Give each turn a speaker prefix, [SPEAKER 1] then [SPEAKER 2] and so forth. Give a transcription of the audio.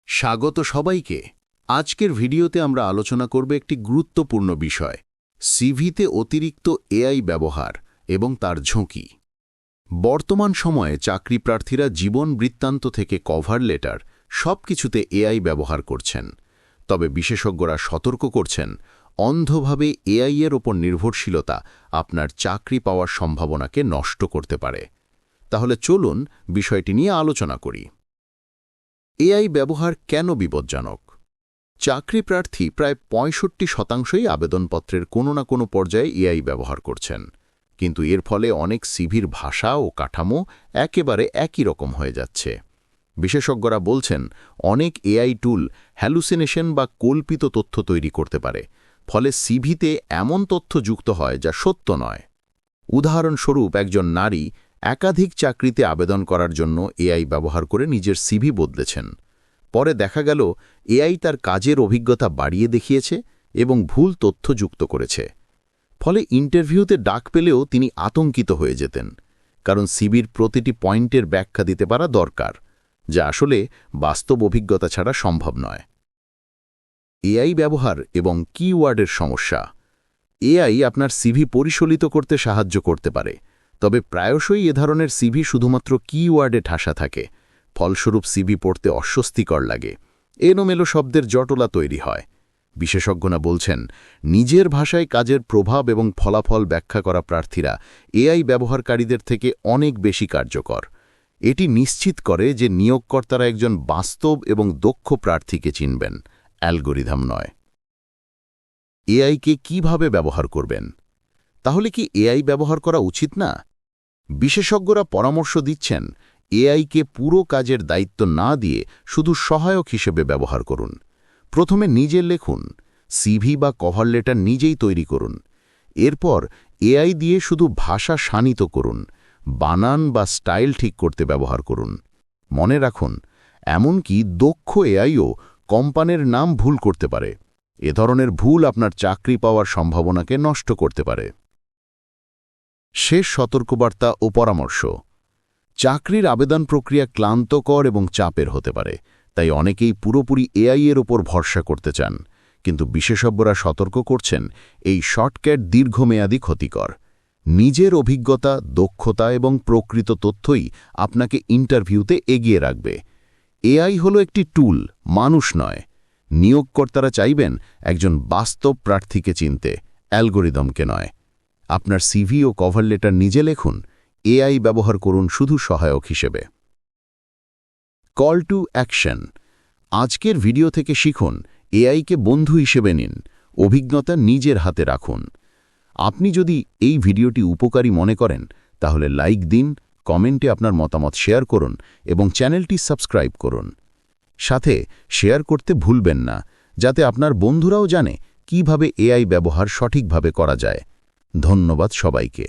[SPEAKER 1] স্বাগত সবাইকে। আজকের ভিডিওতে আমরা আলোচনা করব একটি গুরুত্বপূর্ণ বিষয়, সিভিতে অতিরিক্ত এআই ব্যবহার এবং তার ঝুঁকি। বর্তমান সময়ে চাকরি প্রার্থীরা জীবন বৃত্তান্ত থেকে কভার লেটার সবকিছুতে এআই ব্যবহার করছেন। তবে বিশেষজ্ঞরা সতর্ক করছেন, অন্ধভাবে এআই এর ওপর নির্ভরশীলতা আপনার চাকরি পাওয়ার সম্ভাবনাকে নষ্ট করতে পারে। তাহলে চলুন বিষয়টি নিয়ে আলোচনা করি। এআই ব্যবহার কেন বিপজ্জনক? চাকরি প্রার্থী প্রায় ৬৫% আবেদনপত্রের কোনো না কোনো পর্যায়ে এআই ব্যবহার করছেন, কিন্তু এর ফলে অনেক সিভির ভাষা ও কাঠামো একেবারে একই রকম হয়ে যাচ্ছে। বিশেষজ্ঞরা বলছেন, অনেক এআই টুল হ্যালুসিনেশন বা কল্পিত তথ্য তৈরি করতে পারে, ফলে সিভিতে এমন তথ্য যুক্ত হয় যা সত্য নয়। উদাহরণস্বরূপ, একজন নারী একাধিক চাকরিতে আবেদন করার জন্য এআই ব্যবহার করে নিজের সিভি বদলেছেন। পরে দেখা গেল এআই তার কাজের অভিজ্ঞতা বাড়িয়ে দেখিয়েছে এবং ভুল তথ্য যুক্ত করেছে। ফলে ইন্টারভিউতে ডাক পেলেও তিনি আতঙ্কিত হয়ে যেতেন, কারণ সিভির প্রতিটি পয়েন্টের ব্যাখ্যা দিতে পারা দরকার, যা আসলে বাস্তব অভিজ্ঞতা ছাড়া সম্ভব নয়। এআই ব্যবহার এবং কিওয়ার্ডের সমস্যা। এআই আপনার সিভি পরিশোধিত করতে সাহায্য করতে পারে, তবে প্রায়শই এ ধরনের সিভি শুধুমাত্র কিওয়ার্ডে ঠাসা থাকে। ফলস্বরূপ সিভি পড়তে অস্বস্তিকর লাগে, এলোমেলো শব্দের জটলা তৈরি হয়। বিশেষজ্ঞরা বলছেন, নিজের ভাষায় কাজের প্রভাব এবং ফলাফল ব্যাখ্যা করা প্রার্থীরা এআই ব্যবহারকারীদের থেকে অনেক বেশি কার্যকর। এটি নিশ্চিত করে যে নিয়োগকর্তারা একজন বাস্তব এবং দক্ষ প্রার্থীকে চিনবেন, অ্যালগরিদম নয়। এআইকে কিভাবে ব্যবহার করবেন? তাহলে কি এআই ব্যবহার করা উচিত না? বিশেষজ্ঞরা পরামর্শ দিচ্ছেন, এআইকে পুরো কাজের দায়িত্ব না দিয়ে শুধু সহায়ক হিসেবে ব্যবহার করুন। প্রথমে নিজে লেখুন, সিভি বা কভার লেটার নিজেই তৈরি করুন। এরপর এআই দিয়ে শুধু ভাষা শানিত করুন, বানান বা স্টাইল ঠিক করতে ব্যবহার করুন। মনে রাখুন, এমনকি দক্ষ এআইও কোম্পানির নাম ভুল করতে পারে। এ ধরনের ভুল আপনার চাকরি পাওয়ার সম্ভাবনাকে নষ্ট করতে পারে। শেষ সতর্কবার্তা ও পরামর্শ। চাকরির আবেদন প্রক্রিয়া ক্লান্তকর এবং চাপের হতে পারে, তাই অনেকেই পুরোপুরি এআই এর ওপর ভরসা করতে চান। কিন্তু বিশেষজ্ঞরা সতর্ক করছেন, এই শর্টকাট দীর্ঘমেয়াদী ক্ষতিকর। নিজের অভিজ্ঞতা, দক্ষতা এবং প্রকৃত তথ্যই আপনাকে ইন্টারভিউতে এগিয়ে রাখবে। এআই হলো একটি টুল, মানুষ নয়। নিয়োগকর্তারা চাইবেন একজন বাস্তব প্রার্থীকে চিনতে, অ্যালগরিদমকে নয়। আপনার সিভি ও কভার লেটার নিজে লিখুন, এআই ব্যবহার করুন শুধু সহায়ক হিসেবে। Call to action. আজকের ভিডিও থেকে শিখুন, এআইকে বন্ধু হিসেবে নিন, অভিজ্ঞতা নিজের হাতে রাখুন। আপনি যদি এই ভিডিওটি উপকারী মনে করেন, তাহলে লাইক দিন, কমেন্টে আপনার মতামত শেয়ার করুন এবং চ্যানেলটি সাবস্ক্রাইব করুন। সাথে শেয়ার করতে ভুলবেন না, যাতে আপনার বন্ধুরাও জানে কিভাবে এআই ব্যবহার সঠিকভাবে করা যায়। ধন্যবাদ সবাইকে।